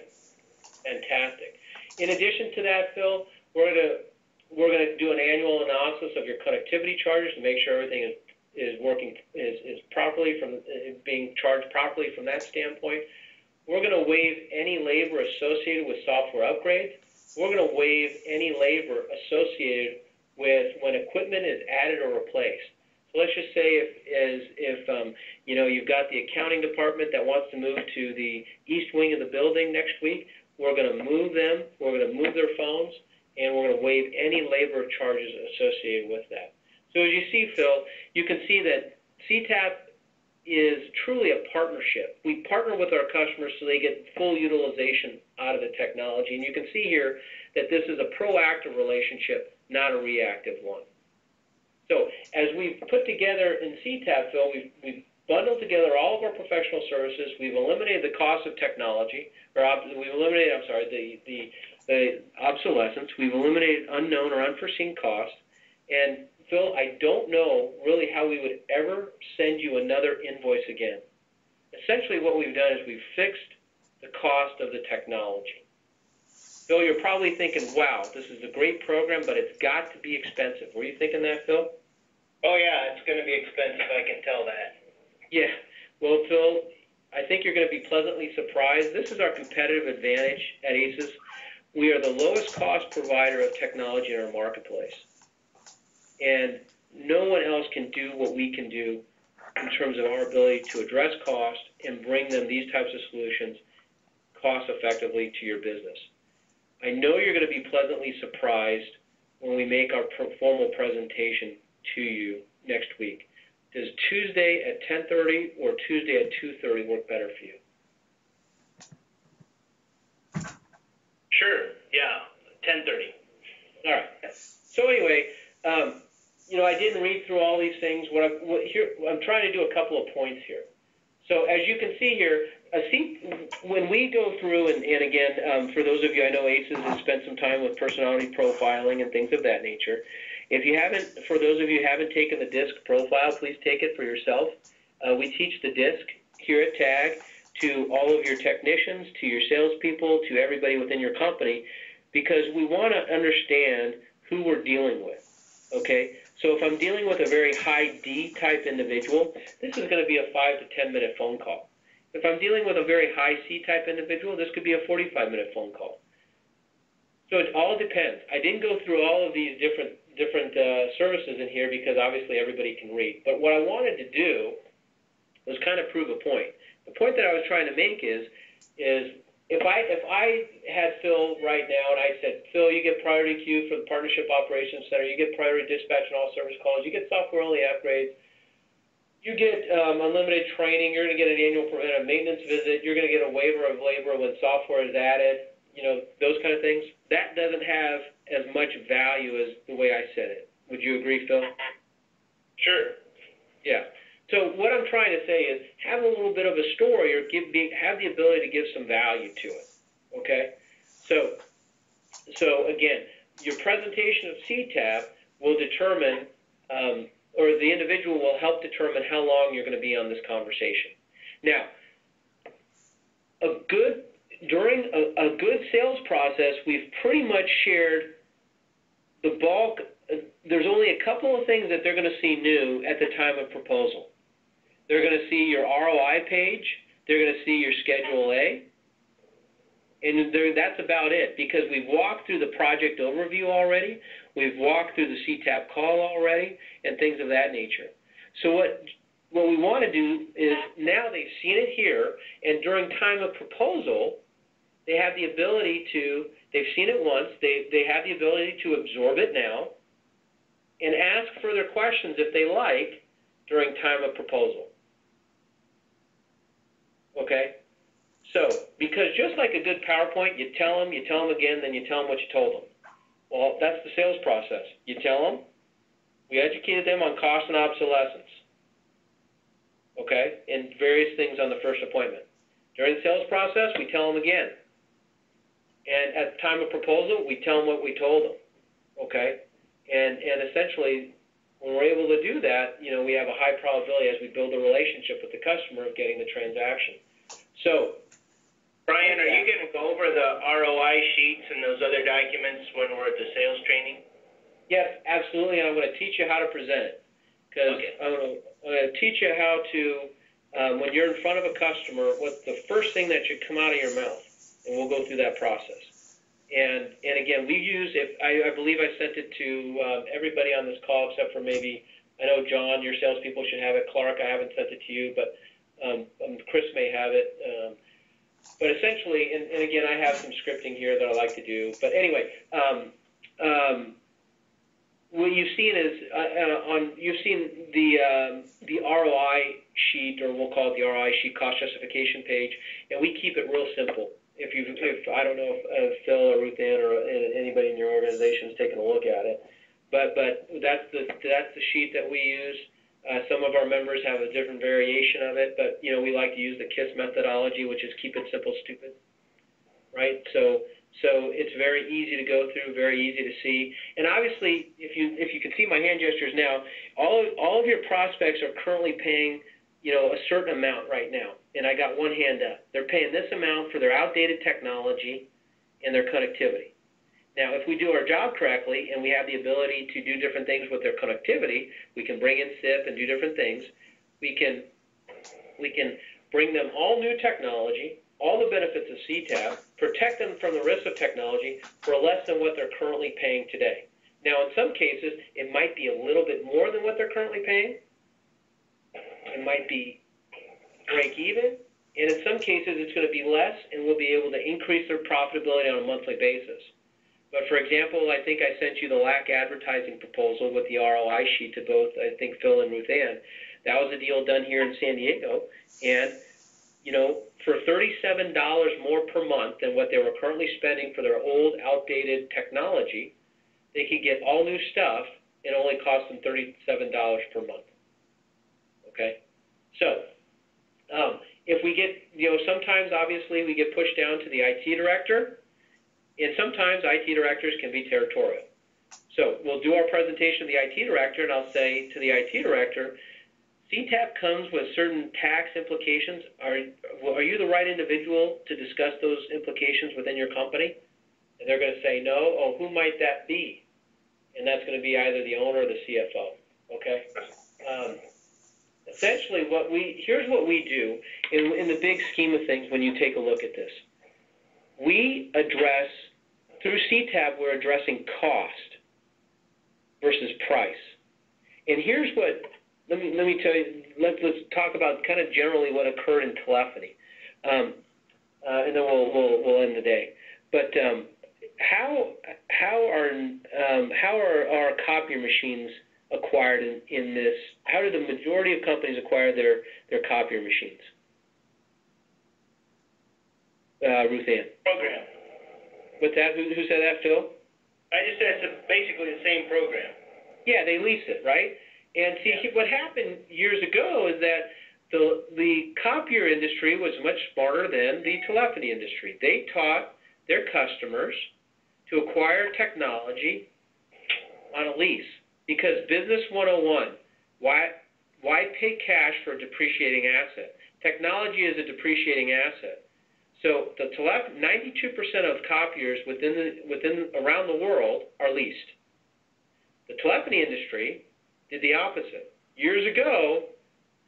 Fantastic. In addition to that, Phil, we're going to do an annual analysis of your connectivity charges to make sure everything is working properly being charged properly from that standpoint. We're going to waive any labor associated with software upgrades. We're going to waive any labor associated with when equipment is added or replaced. So let's just say if you've got the accounting department that wants to move to the east wing of the building next week, we're going to move them, we're going to move their phones, and we're going to waive any labor charges associated with that. So as you see, Phil, you can see that CTAP is truly a partnership. We partner with our customers so they get full utilization out of the technology. And you can see here that this is a proactive relationship, not a reactive one. So as we've put together in CTAP, Phil, we've bundled together all of our professional services. We've eliminated the cost of technology, we've eliminated, the obsolescence. We've eliminated unknown or unforeseen costs. And Phil, I don't know really how we would ever send you another invoice again. Essentially what we've done is we've fixed the cost of the technology. Phil, you're probably thinking, wow, this is a great program, but it's got to be expensive. Were you thinking that, Phil? Oh yeah, it's going to be expensive, I can tell that. Yeah. Well, Phil, I think you're going to be pleasantly surprised. This is our competitive advantage at ACES. We are the lowest cost provider of technology in our marketplace. And no one else can do what we can do in terms of our ability to address cost and bring them these types of solutions cost effectively to your business. I know you're going to be pleasantly surprised when we make our formal presentation to you next week. Does Tuesday at 10:30 or Tuesday at 2:30 work better for you? Sure, yeah, 10:30. All right. So anyway, I didn't read through all these things. I'm trying to do a couple of points here. So as you can see here, when we go through, and again, for those of you, I know ACES has spent some time with personality profiling and things of that nature. If you haven't, for those of you who haven't taken the DISC profile, please take it for yourself. We teach the DISC here at TAG to all of your technicians, to your salespeople, to everybody within your company, because we want to understand who we're dealing with, okay? So if I'm dealing with a very high D type individual, this is going to be a 5 to 10 minute phone call. If I'm dealing with a very high C type individual, this could be a 45-minute phone call. So it all depends. I didn't go through all of these different services in here because obviously everybody can read. But what I wanted to do was kind of prove a point. The point that I was trying to make is if I had Phil right now and I said, Phil, you get priority queue for the Partnership Operations Center, you get priority dispatch and all service calls, you get software-only upgrades, you get unlimited training, you're going to get an annual preventive maintenance visit, you're going to get a waiver of labor when software is added, those kind of things. That doesn't have as much value as the way I said it. Would you agree, Phil? Sure. Yeah. So what I'm trying to say is have a little bit of a story or have the ability to give some value to it, okay? So again, your presentation of CTAP will determine, or the individual will help determine how long you're going to be on this conversation. Now, during a good sales process, we've pretty much shared the bulk. There's only a couple of things that they're going to see new at the time of proposal. They're going to see your ROI page. They're going to see your Schedule A. And that's about it, because we've walked through the project overview already. We've walked through the CTAP call already and things of that nature. So what we want to do is now they've seen it here, and during time of proposal, they have the ability to, they've seen it once, they have the ability to absorb it now and ask further questions if they like during time of proposal. Okay? So, because just like a good PowerPoint, you tell them again, then you tell them what you told them. Well, that's the sales process. You tell them, we educated them on cost and obsolescence, okay, and various things on the first appointment. During the sales process, we tell them again. And at the time of proposal, we tell them what we told them, okay? And essentially, when we're able to do that, we have a high probability as we build a relationship with the customer of getting the transaction. So, Brian, are you going to go over the ROI sheets and those other documents when we're at the sales training? yes, absolutely, and I'm going to teach you how to present it. Because I'm going to teach you how to, when you're in front of a customer, what's the first thing that should come out of your mouth, and we'll go through that process. And again, we use, I believe I sent it to everybody on this call except for maybe, I know John, your salespeople should have it. Clark, I haven't sent it to you, but Chris may have it. But essentially, and again, I have some scripting here that I like to do. But anyway, what you've seen is you've seen the ROI sheet, or we'll call it the ROI sheet, cost justification page, and we keep it real simple. If I don't know if Phil or Ruth Ann or anybody in your organization has taken a look at it, but that's the sheet that we use. Some of our members have a different variation of it, but we like to use the KISS methodology, which is keep it simple, stupid, right? So it's very easy to go through, very easy to see, and obviously, if you can see my hand gestures now, all of your prospects are currently paying a certain amount right now. And I got one hand up. They're paying this amount for their outdated technology and their connectivity. Now, if we do our job correctly and we have the ability to do different things with their connectivity, we can bring in SIP and do different things. We can bring them all new technology, all the benefits of CTAP, protect them from the risk of technology for less than what they're currently paying today. Now, in some cases, it might be a little bit more than what they're currently paying. It might be break even, and in some cases it's going to be less, and we'll be able to increase their profitability on a monthly basis. But for example, I think I sent you the LAC advertising proposal with the ROI sheet to both, I think, Phil and Ruth Ann. That was a deal done here in San Diego, and for $37 more per month than what they were currently spending for their old, outdated technology, they could get all new stuff and only cost them $37 per month. Okay? So, if we get, sometimes obviously we get pushed down to the IT director, and sometimes IT directors can be territorial. So we'll do our presentation to the IT director, and I'll say to the IT director, CTAP comes with certain tax implications. Are you the right individual to discuss those implications within your company? And they're going to say no. Oh, who might that be? And that's going to be either the owner or the CFO. Okay. Essentially, here's what we do in the big scheme of things. When you take a look at this, we address through CTAP. We're addressing cost versus price. And here's what. Let me tell you. Let's talk about kind of generally what occurred in telephony, and then we'll end the day. But how are our copier machines acquired in this? How do the majority of companies acquire their copier machines? Ruth Ann. Program. What's that? Who said that, Phil? I just said it's basically the same program. Yeah, they lease it, right? And see, what happened years ago is that the copier industry was much smarter than the telephony industry. They taught their customers to acquire technology on a lease. Because Business 101, why pay cash for a depreciating asset? Technology is a depreciating asset. So the 92% of copiers around the world are leased. The telephony industry did the opposite. Years ago,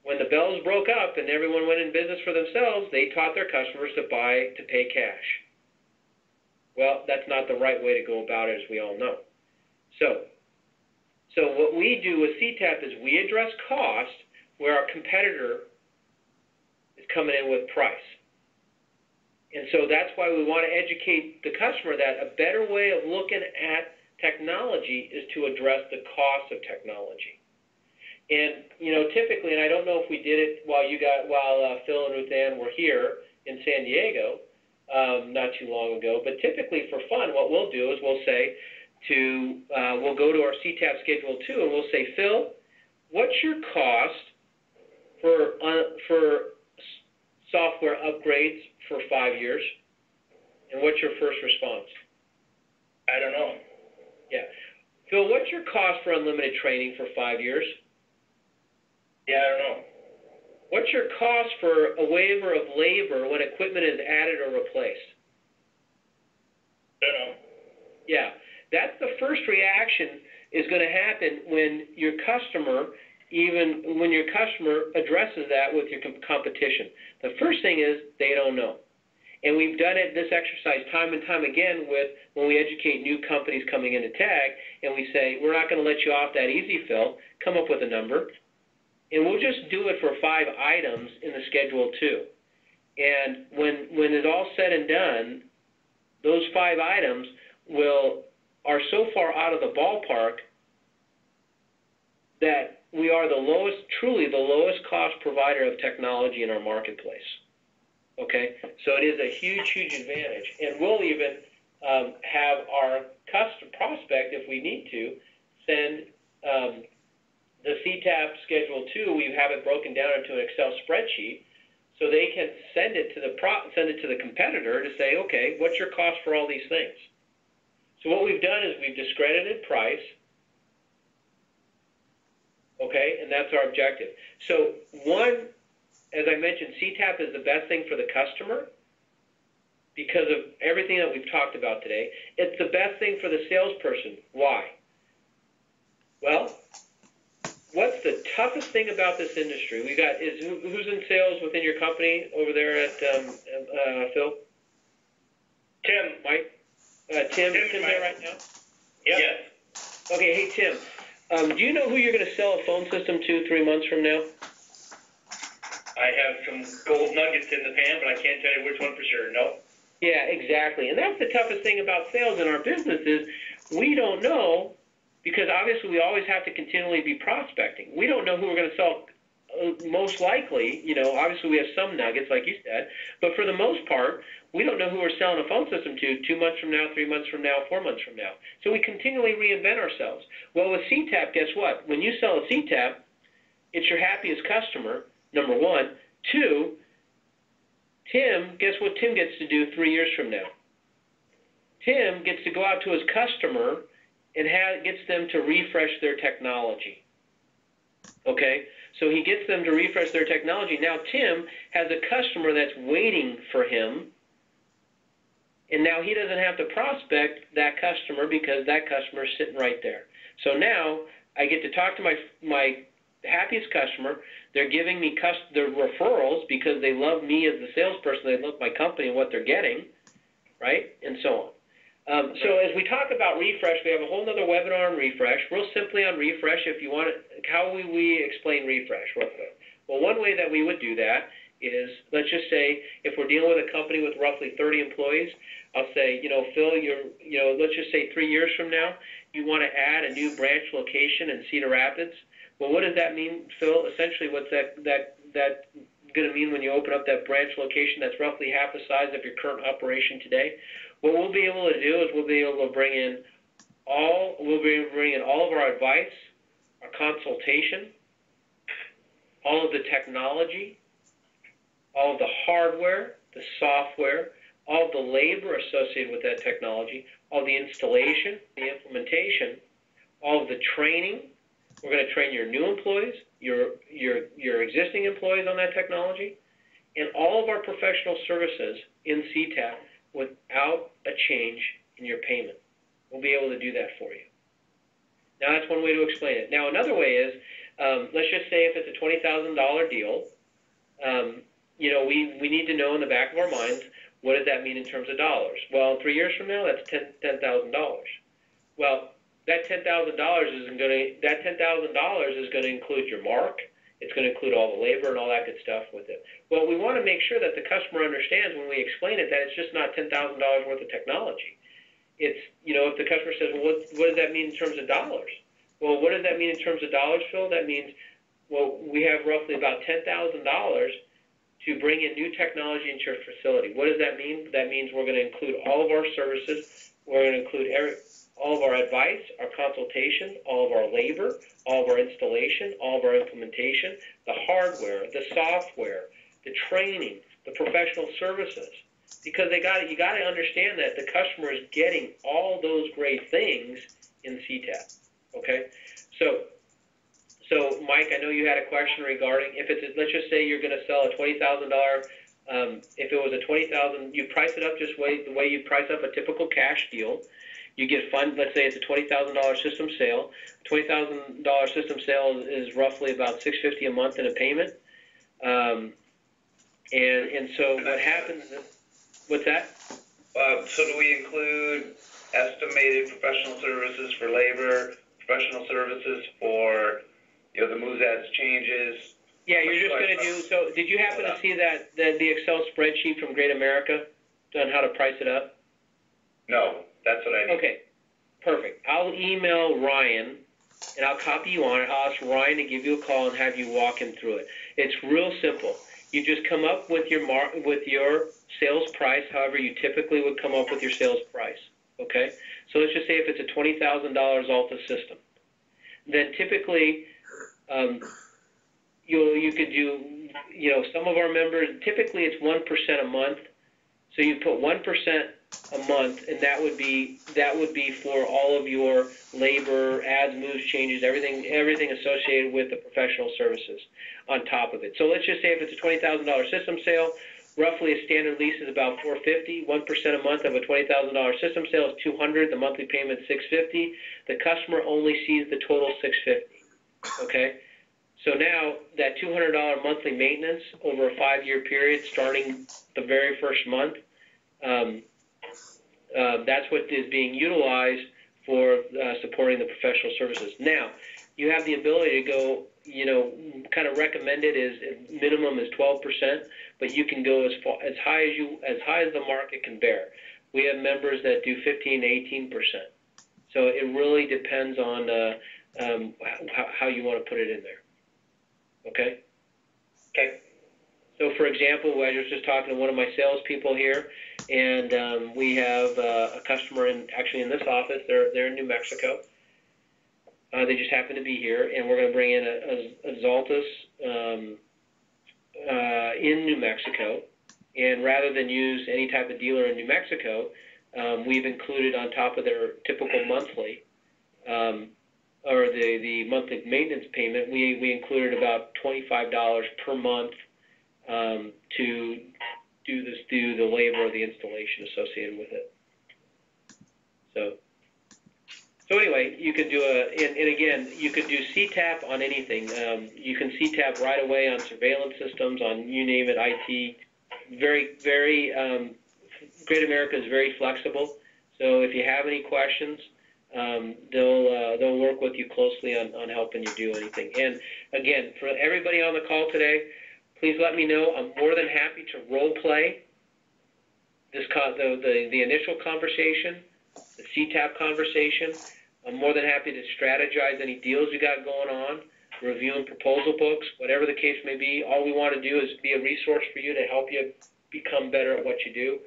when the bells broke up and everyone went in business for themselves, they taught their customers to pay cash. Well, that's not the right way to go about it, as we all know. So what we do with CTAP is we address cost where our competitor is coming in with price. And so that's why we want to educate the customer that a better way of looking at technology is to address the cost of technology. And, typically, and I don't know if we did it while Phil and Ruth Ann were here in San Diego not too long ago, but typically for fun, what we'll do is we'll say we'll go to our CTAP Schedule 2 and we'll say, Phil, what's your cost for software upgrades for 5 years? And what's your first response? I don't know. Yeah. Phil, what's your cost for unlimited training for 5 years? Yeah, I don't know. What's your cost for a waiver of labor when equipment is added or replaced? Don't know. Yeah. That's the first reaction is going to happen when your customer addresses that with your competition. The first thing is they don't know. And we've done this exercise time and time again when we educate new companies coming into TAG, and we say, we're not going to let you off that easy, Phil. Come up with a number. And we'll just do it for 5 items in the Schedule 2. And when it's all said and done, those 5 items are so far out of the ballpark that we are truly the lowest cost provider of technology in our marketplace. Okay? So it is a huge, huge advantage. And we'll even have our prospect, if we need to, send the CTAP Schedule 2. We have it broken down into an Excel spreadsheet, so they can send it to the competitor to say, okay, what's your cost for all these things? So what we've done is we've discredited price, okay, and that's our objective. So as I mentioned, CTAP is the best thing for the customer because of everything that we've talked about today. It's the best thing for the salesperson. Why? Well, what's the toughest thing about this industry? Who's in sales within your company over there at Phil? Tim. Mike? Tim there right now? Yep. Yes. Okay, hey Tim, do you know who you're going to sell a phone system to 3 months from now? I have some gold nuggets in the pan, but I can't tell you which one for sure. No. Yeah, exactly. And that's the toughest thing about sales in our business is we don't know, because obviously we always have to continually be prospecting. We don't know who we're going to sell most likely, you know, obviously we have some nuggets, like you said, but for the most part, we don't know who we're selling a phone system to 2 months from now, 3 months from now, 4 months from now. So we continually reinvent ourselves. Well, with CTAP, guess what? When you sell a CTAP, it's your happiest customer, number one. Two, Tim, guess what Tim gets to do 3 years from now? Tim gets to go out to his customer and gets them to refresh their technology. Okay? So he gets them to refresh their technology. Now Tim has a customer that's waiting for him, and now he doesn't have to prospect that customer because that customer is sitting right there. So now I get to talk to my happiest customer. They're giving me their referrals because they love me as the salesperson. They love my company and what they're getting, right? And so on. So as we talk about refresh, we have a whole other webinar on refresh. Real simply on refresh, if you want it, how would we explain refresh real quick? Well, one way that we would do that is, let's just say, if we're dealing with a company with roughly 30 employees, I'll say, you know, Phil, let's just say 3 years from now, you want to add a new branch location in Cedar Rapids. Well, what does that mean, Phil? Essentially, what's that going to mean when you open up that branch location that's roughly half the size of your current operation today? What we'll be able to do is we'll be able to bring in all of our advice, our consultation, all of the technology, all of the hardware, the software, all of the labor associated with that technology, all the installation, the implementation, all of the training. We're going to train your new employees, your existing employees on that technology, and all of our professional services in CTAP without a change in your payment. We'll be able to do that for you. Now, that's one way to explain it. Now, another way is, let's just say if it's a $20,000 deal, you know, we need to know in the back of our minds, what does that mean in terms of dollars? Well, 3 years from now, that's $10,000. Well, that $10,000 is going to include your mark. It's going to include all the labor and all that good stuff with it. Well, we want to make sure that the customer understands when we explain it that it's just not $10,000 worth of technology. It's, you know, if the customer says, well, what does that mean in terms of dollars? Well, what does that mean in terms of dollars, Phil? That means, well, we have roughly about $10,000 to bring in new technology into your facility. What does that mean? That means we're going to include all of our services. We're going to include all of our advice, our consultation, all of our labor, all of our installation, all of our implementation, the hardware, the software, the training, the professional services. Because you got to understand that the customer is getting all those great things in CTAP. Okay, so Mike, I know you had a question regarding if it's let's just say you're going to sell a $20,000. If it was a $20,000, you price it up just the way you price up a typical cash deal. You get fund. Let's say it's a $20,000 system sale. $20,000 system sale is roughly about $650 a month in a payment. And so what happens? What's that? So do we include estimated professional services for labor, professional services for, you know, the moves, adds, changes? Yeah, you're just going to do. So did you happen to see the Excel spreadsheet from Great America on how to price it up? No, that's what I need. Okay, perfect. I'll email Ryan, and I'll copy you on it. I'll ask Ryan to give you a call and have you walk him through it. It's real simple. You just come up with your sales price, however you typically would come up with your sales price. Okay? So let's just say if it's a $20,000 Alta system. Then typically you could do, you know, some of our members, typically it's 1% a month. So you put 1% a month, and that would be for all of your labor, ads, moves, changes, everything associated with the professional services on top of it. So let's just say if it's a $20,000 system sale, roughly a standard lease is about $450. 1% a month of a $20,000 system sale is $200. The monthly payment is $650. The customer only sees the total $650. Okay. So now that $200 monthly maintenance over a 5-year period, starting the very first month. That's what is being utilized for supporting the professional services. Now, you have the ability to go, you know, kind of recommended is minimum is 12%, but you can go as high as the market can bear. We have members that do 15 to 18%. So it really depends on how you want to put it in there. Okay. Okay. So, for example, I was just talking to one of my salespeople here, and we have a customer actually in this office. They're in New Mexico. They just happen to be here, and we're going to bring in a Zaltis in New Mexico. And rather than use any type of dealer in New Mexico, we've included on top of their typical monthly, or the monthly maintenance payment, we included about $25 per month to do the labor or the installation associated with it. So anyway, you could do and again, you could do CTAP on anything. You can CTAP right away on surveillance systems, on you name it, IT. Very, very, Great America is very flexible. So if you have any questions, they'll work with you closely on helping you do anything. And again, for everybody on the call today, please let me know. I'm more than happy to role play the initial conversation, the CTAP conversation. I'm more than happy to strategize any deals you got going on, reviewing proposal books, whatever the case may be. All we want to do is be a resource for you to help you become better at what you do.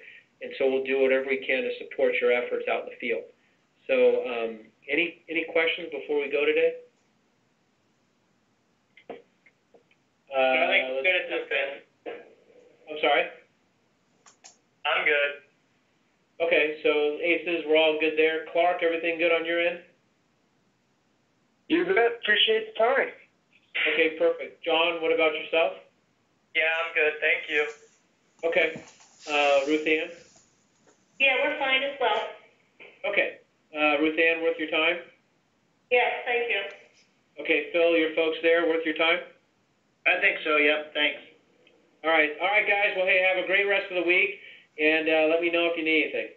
And so we'll do whatever we can to support your efforts out in the field. So any questions before we go today? I think we're good at this, Ben. I'm sorry? I'm good. Okay, so Aces, we're all good there. Clark, everything good on your end? You bet. Appreciate the time. Okay, perfect. John, what about yourself? Yeah, I'm good. Thank you. Okay. Ruth Ann? Yeah, we're fine as well. Okay. Ruth Ann, worth your time? Yes, thank you. Okay, Phil, your folks there, worth your time? I think so, yep, thanks. All right, guys. Well, hey, have a great rest of the week, and let me know if you need anything.